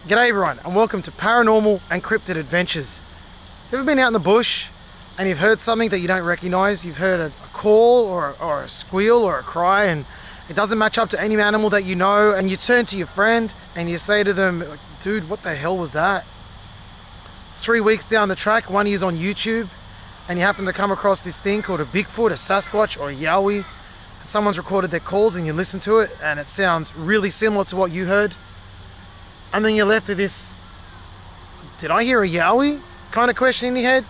G'day everyone and welcome to Paranormal and Cryptid Adventures. Ever been out in the bush and you've heard something that you don't recognize? You've heard a call or a squeal or a cry and it doesn't match up to any animal that you know, and you turn to your friend and you say to them, dude, what the hell was that? 3 weeks down the track, one is on YouTube and you happen to come across this thing called a Bigfoot, a Sasquatch or a YOWIE, and someone's recorded their calls and you listen to it and it sounds really similar to what you heard. And then you're left with this, did I hear a YOWIE kind of question in your head?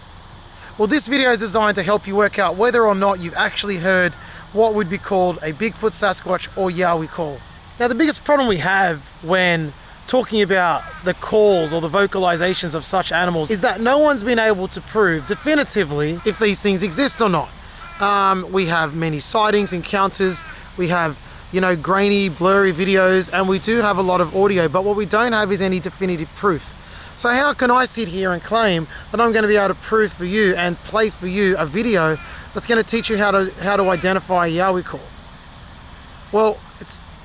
Well, this video is designed to help you work out whether or not you've actually heard what would be called a Bigfoot, Sasquatch or YOWIE call. Now, the biggest problem we have when talking about the calls or the vocalizations of such animals is that no one's been able to prove definitively if these things exist or not. We have many sightings, encounters, we have grainy, blurry videos, and we do have a lot of audio, but what we don't have is any definitive proof. So how can I sit here and claim that I'm going to be able to prove for you and play for you a video that's going to teach you how to identify a YOWIE call? Well,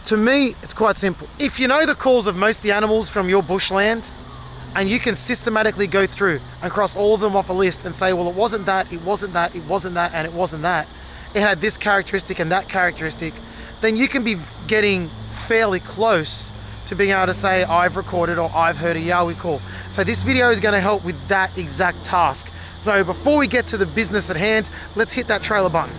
to me, it's quite simple. If you know the calls of most of the animals from your bushland, and you can systematically go through and cross all of them off a list and say, well, it wasn't that, it wasn't that, it wasn't that, and it wasn't that. It had this characteristic and that characteristic. Then you can be getting fairly close to being able to say, I've recorded or I've heard a YOWIE call. So this video is going to help with that exact task. So before we get to the business at hand, let's hit that trailer button.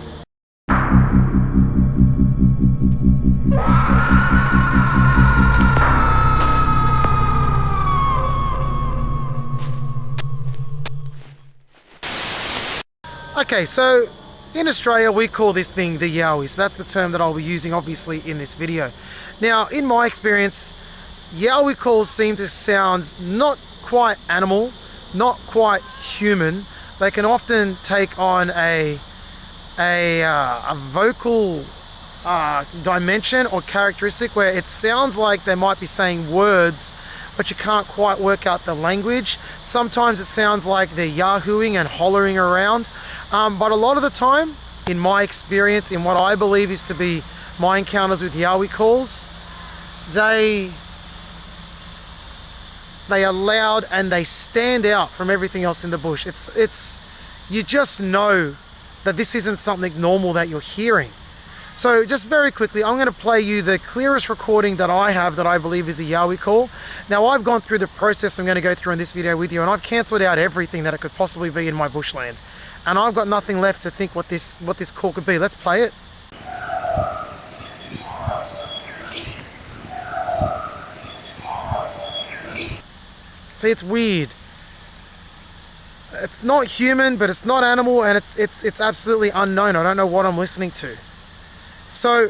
Okay, so in Australia, we call this thing the YOWIE, so that's the term that I'll be using obviously in this video. Now, in my experience, YOWIE calls seem to sound not quite animal, not quite human. They can often take on a vocal dimension or characteristic where it sounds like they might be saying words, but you can't quite work out the language. Sometimes it sounds like they're yahooing and hollering around. But a lot of the time, in my experience, in what I believe is to be my encounters with YOWIE calls, they are loud and they stand out from everything else in the bush. You just know that this isn't something normal that you're hearing. So just very quickly, I'm going to play you the clearest recording that I have that I believe is a YOWIE call. Now, I've gone through the process I'm going to go through in this video with you, and I've cancelled out everything that it could possibly be in my bushland. And I've got nothing left to think what this call could be. Let's play it. See, it's weird. It's not human, but it's not animal, and it's absolutely unknown. I don't know what I'm listening to. So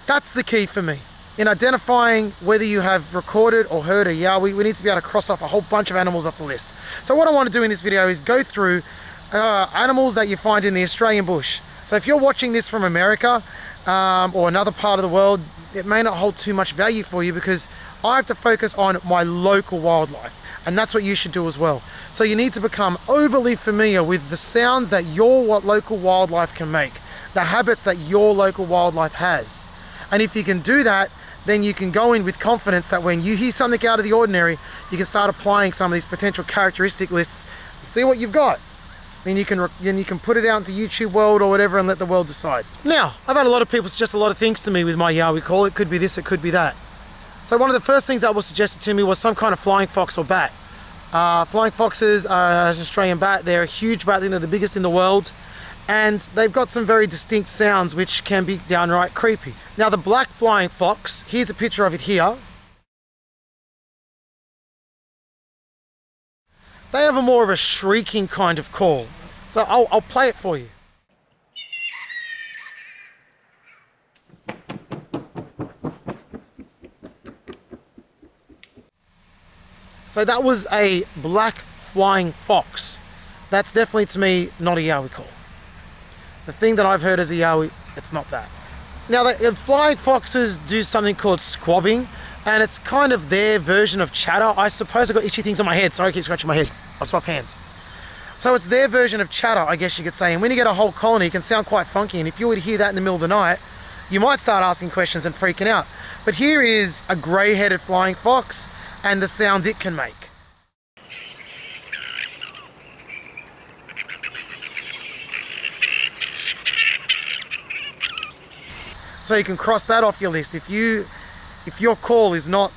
that's the key for me. In identifying whether you have recorded or heard a YOWIE, we need to be able to cross off a whole bunch of animals off the list. So what I want to do in this video is go through animals that you find in the Australian bush. So if you're watching this from America or another part of the world, it may not hold too much value for you because I have to focus on my local wildlife. And that's what you should do as well. So you need to become overly familiar with the sounds that your local wildlife can make, the habits that your local wildlife has. And if you can do that, then you can go in with confidence that when you hear something out of the ordinary, you can start applying some of these potential characteristic lists and see what you've got. Then you can put it out into YouTube world or whatever and let the world decide. Now, I've had a lot of people suggest a lot of things to me with my YOWIE call. It could be this, it could be that. So one of the first things that was suggested to me was some kind of flying fox or bat. Flying foxes are an Australian bat. They're a huge bat. I think they're the biggest in the world. And they've got some very distinct sounds which can be downright creepy. Now, the black flying fox, here's a picture of it here. They have a more of a shrieking kind of call. So I'll play it for you. So that was a black flying fox. That's definitely, to me, not a YOWIE call. The thing that I've heard as a YOWIE, it's not that. Now, the flying foxes do something called squabbing, and it's kind of their version of chatter. I suppose I've got itchy things on my head. Sorry, I keep scratching my head. I'll swap hands. So it's their version of chatter, I guess you could say. And when you get a whole colony, it can sound quite funky. And if you were to hear that in the middle of the night, you might start asking questions and freaking out. But here is a grey-headed flying fox, and the sounds it can make. So you can cross that off your list. If your call is not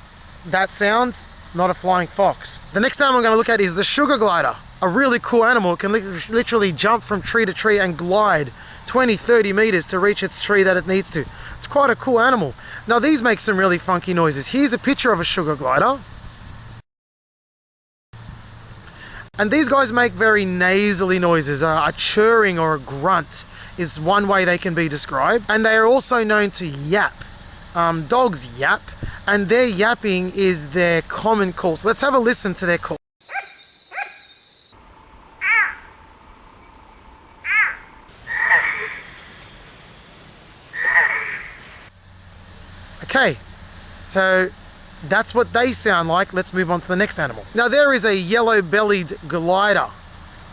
that sound, it's not a flying fox. The next animal I'm going to look at is the sugar glider. A really cool animal. It can literally jump from tree to tree and glide 20, 30 meters to reach its tree that it needs to. It's quite a cool animal. Now these make some really funky noises. Here's a picture of a sugar glider. And these guys make very nasally noises. A churring or a grunt is one way they can be described. And they are also known to yap. Dogs yap, and their yapping is their common call. So let's have a listen to their call. Okay, so that's what they sound like. Let's move on to the next animal. Now there is a yellow-bellied glider.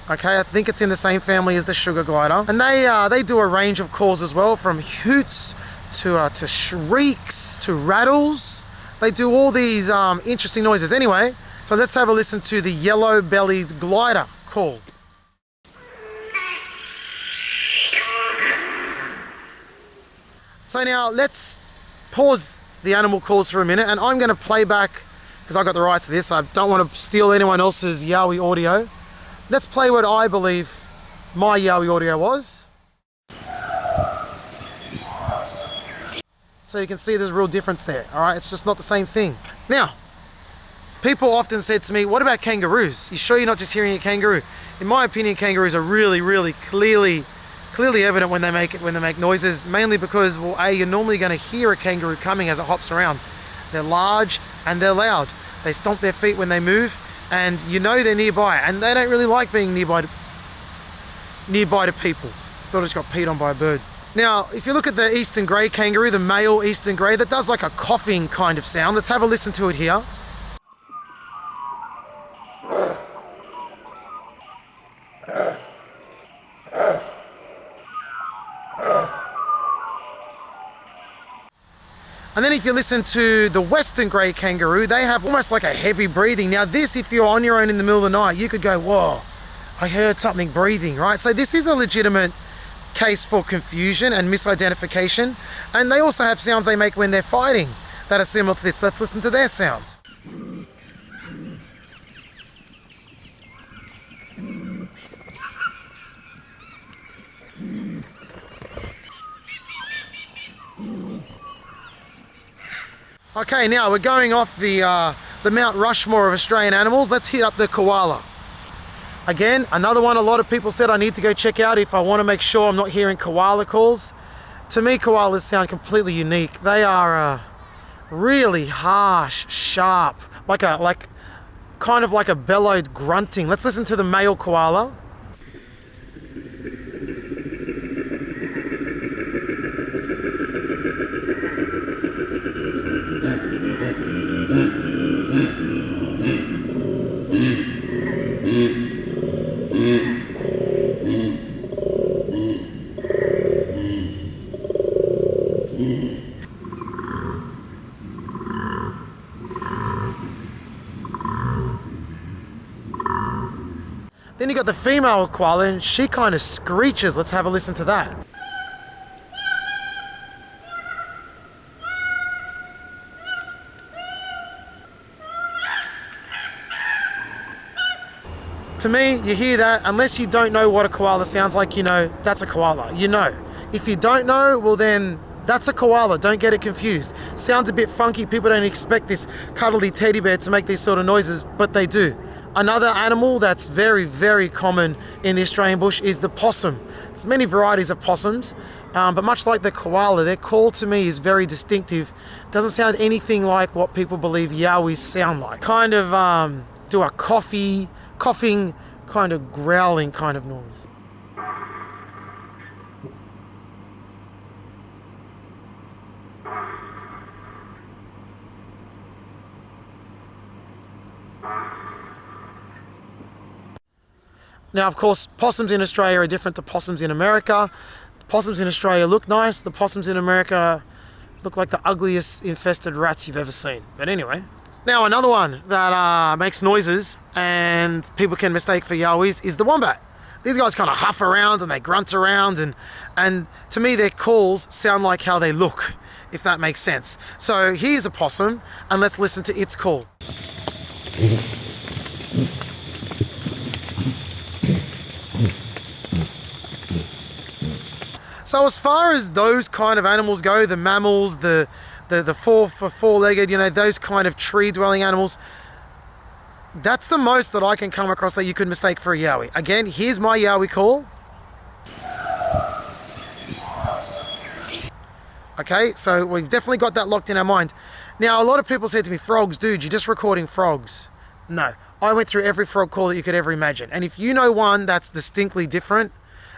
Okay, I think it's in the same family as the sugar glider. And they do a range of calls as well, from hoots to shrieks to rattles. They do all these interesting noises. Anyway, so let's have a listen to the yellow-bellied glider call. So now let's pause the animal calls for a minute, and I'm going to play back, because I got the rights to this. I don't want to steal anyone else's Yowie audio. Let's play what I believe my Yowie audio was. So you can see there's a real difference there, all right? It's just not the same thing. Now, people often said to me, what about kangaroos? You sure you're not just hearing a kangaroo? In my opinion, kangaroos are really, really clearly evident when they make noises, mainly because, well, A, you're normally going to hear a kangaroo coming as it hops around. They're large and they're loud. They stomp their feet when they move, and you know they're nearby, and they don't really like being nearby to people. Thought I just got peed on by a bird. Now, if you look at the eastern grey kangaroo, the male eastern grey, that does like a coughing kind of sound. Let's have a listen to it here. And then if you listen to the western grey kangaroo, they have almost like a heavy breathing. Now this, if you're on your own in the middle of the night, you could go, whoa, I heard something breathing, right? So this is a legitimate case for confusion and misidentification. And they also have sounds they make when they're fighting that are similar to this. Let's listen to their sound. Okay, now we're going off the Mount Rushmore of Australian animals. Let's hit up the koala. Again, another one a lot of people said I need to go check out if I want to make sure I'm not hearing koala calls. To me, koalas sound completely unique. They are really harsh, sharp, kind of like a bellowed grunting. Let's listen to the male koala. Then you got the female koala, and she kind of screeches. Let's have a listen to that. To me, you hear that, unless you don't know what a koala sounds like, you know, that's a koala, you know. If you don't know, well then, that's a koala, don't get it confused. Sounds a bit funky, people don't expect this cuddly teddy bear to make these sort of noises, but they do. Another animal that's very, very common in the Australian bush is the possum. There's many varieties of possums, but much like the koala, their call to me is very distinctive. Doesn't sound anything like what people believe yowies sound like. Kind of do a coughing, kind of growling kind of noise. Now, of course, possums in Australia are different to possums in America. The possums in Australia look nice. The possums in America look like the ugliest infested rats you've ever seen. But anyway, Now another one that makes noises and people can mistake for yowies is the wombat. These guys kind of huff around and they grunt around, and to me their calls sound like how they look, if that makes sense. So here's a possum and let's listen to its call. So as far as those kind of animals go, the mammals, the four-legged, you know, those kind of tree-dwelling animals, that's the most that I can come across that you could mistake for a yowie. Again, here's my yowie call. Okay, so we've definitely got that locked in our mind. Now, a lot of people say to me, frogs, dude, you're just recording frogs. No, I went through every frog call that you could ever imagine. And if you know one that's distinctly different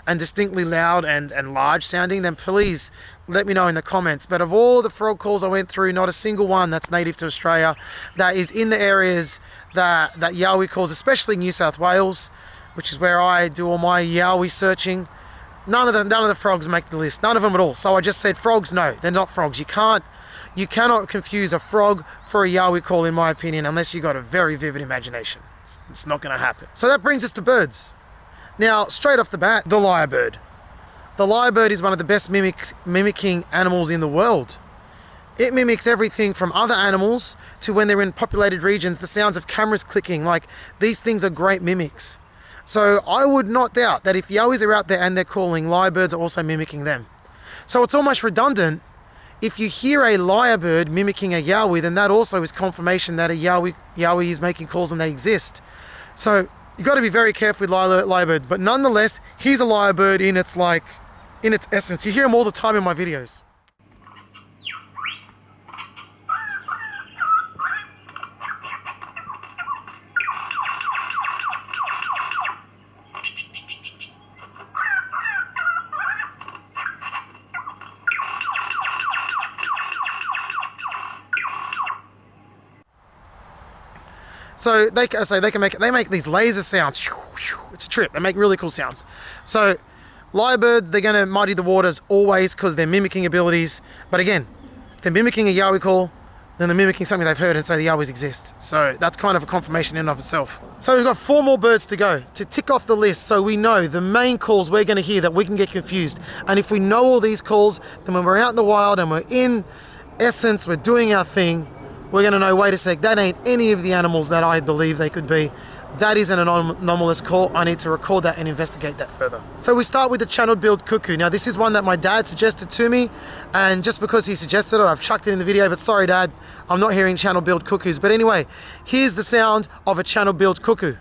and distinctly loud and large sounding, then please let me know in the comments. But of all the frog calls I went through, not a single one that's native to Australia, that is in the areas that yowie calls, especially New South Wales, which is where I do all my yowie searching. None of the frogs make the list, none of them at all. So I just said frogs, no, they're not frogs. You cannot confuse a frog for a yowie call, in my opinion, unless you've got a very vivid imagination. It's not going to happen. So that brings us to birds. Now, straight off the bat, the lyrebird. The lyrebird is one of the best mimicking animals in the world. It mimics everything from other animals to, when they're in populated regions, the sounds of cameras clicking. Like, these things are great mimics. So I would not doubt that if yowies are out there and they're calling, lyrebirds are also mimicking them. So it's almost redundant. If you hear a lyrebird mimicking a yowie, then that also is confirmation that a yowie is making calls and they exist. So you've got to be very careful with lyrebirds, but nonetheless, here's a lyrebird in its essence. You hear them all the time in my videos. So they make these laser sounds. It's a trip. They make really cool sounds. So lyrebird, they're going to muddy the waters always because they're mimicking abilities. But again, if they're mimicking a yowie call, then they're mimicking something they've heard, and so the yowies exist. So that's kind of a confirmation in and of itself. So we've got 4 more birds to go to tick off the list, so we know the main calls we're going to hear that we can get confused. And if we know all these calls, then when we're out in the wild and we're in essence, we're doing our thing, we're going to know, wait a sec, that ain't any of the animals that I believe they could be. That is an anomalous call. I need to record that and investigate that further. So we start with the channel-billed cuckoo. Now this is one that my dad suggested to me, and just because he suggested it, I've chucked it in the video, but sorry Dad, I'm not hearing channel-billed cuckoos. But anyway, here's the sound of a channel-billed cuckoo.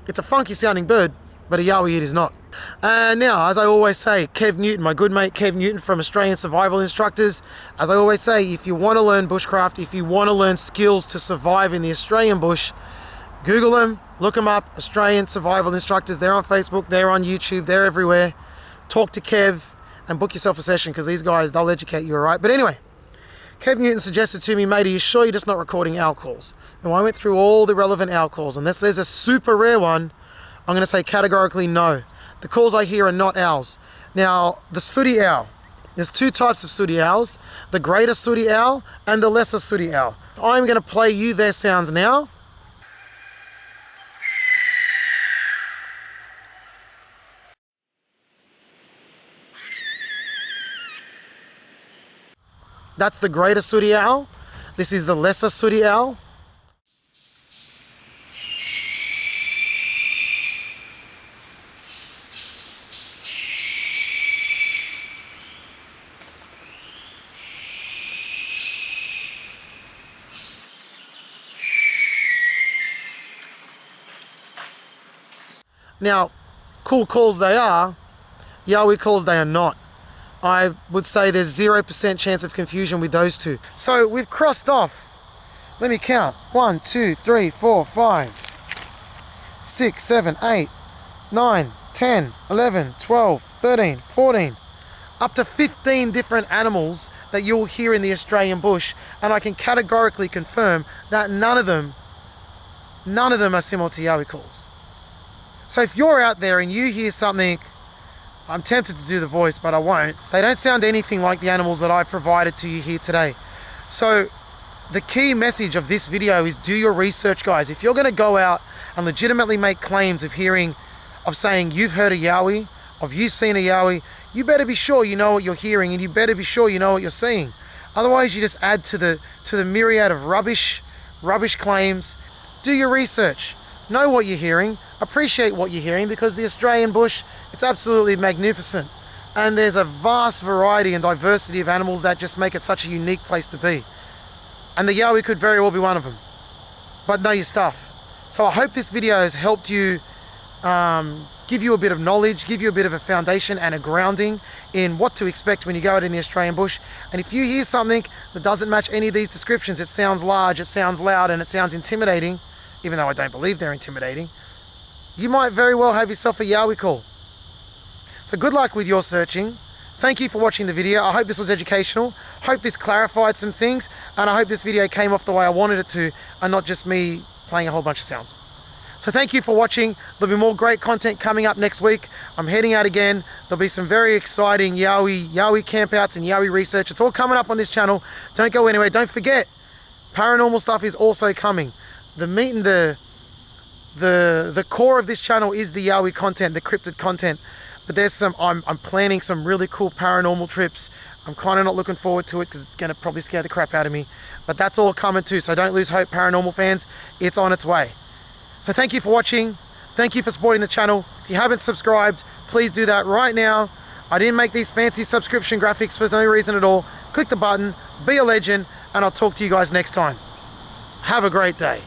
It's a funky sounding bird, but a yowie it is not. And now, as I always say, Kev Newton, my good mate Kev Newton from Australian Survival Instructors, as I always say, if you want to learn bushcraft, if you want to learn skills to survive in the Australian bush, Google them, look them up, Australian Survival Instructors. They're on Facebook, they're on YouTube, they're everywhere. Talk to Kev and book yourself a session, because these guys, they'll educate you, all right? But anyway, Kev Newton suggested to me, mate, are you sure you're just not recording owl calls? And I went through all the relevant owl calls, unless there's a super rare one, I'm going to say categorically no. The calls I hear are not owls. Now, the sooty owl. There's 2 types of sooty owls, the greater sooty owl and the lesser sooty owl. I'm going to play you their sounds now. That's the greater sooty owl. This is the lesser sooty owl. Now, cool calls they are, yowie calls they are not. I would say there's 0% chance of confusion with those two. So we've crossed off, let me count, 1, 2, 3, 4, 5, 6, 7, 8, 9, 10, 11, 12, 13, 14, up to 15 different animals that you'll hear in the Australian bush, and I can categorically confirm that none of them are similar to yowie calls. So if you're out there and you hear something, I'm tempted to do the voice, but I won't. They don't sound anything like the animals that I've provided to you here today. So the key message of this video is do your research, guys. If you're gonna go out and legitimately make claims of saying you've heard a yowie, of you've seen a yowie, you better be sure you know what you're hearing, and you better be sure you know what you're seeing. Otherwise, you just add to the myriad of rubbish claims. Do your research. Know what you're hearing. Appreciate what you're hearing, because the Australian bush, it's absolutely magnificent. And there's a vast variety and diversity of animals that just make it such a unique place to be. And the yowie could very well be one of them. But know your stuff. So I hope this video has helped you give you a bit of knowledge, give you a bit of a foundation and a grounding in what to expect when you go out in the Australian bush. And if you hear something that doesn't match any of these descriptions, it sounds large, it sounds loud, and it sounds intimidating, even though I don't believe they're intimidating, you might very well have yourself a yowie call. So good luck with your searching. Thank you for watching the video. I hope this was educational. Hope this clarified some things, and I hope this video came off the way I wanted it to, and not just me playing a whole bunch of sounds. So thank you for watching. There'll be more great content coming up next week. I'm heading out again. There'll be some very exciting yowie campouts and yowie research. It's all coming up on this channel. Don't go anywhere. Don't forget, paranormal stuff is also coming. The meat and the core of this channel is the yowie content, the cryptid content. But there's some, I'm planning some really cool paranormal trips. I'm kind of not looking forward to it because it's going to probably scare the crap out of me. But that's all coming too, so don't lose hope, paranormal fans. It's on its way. So thank you for watching. Thank you for supporting the channel. If you haven't subscribed, please do that right now. I didn't make these fancy subscription graphics for no reason at all. Click the button, be a legend, and I'll talk to you guys next time. Have a great day.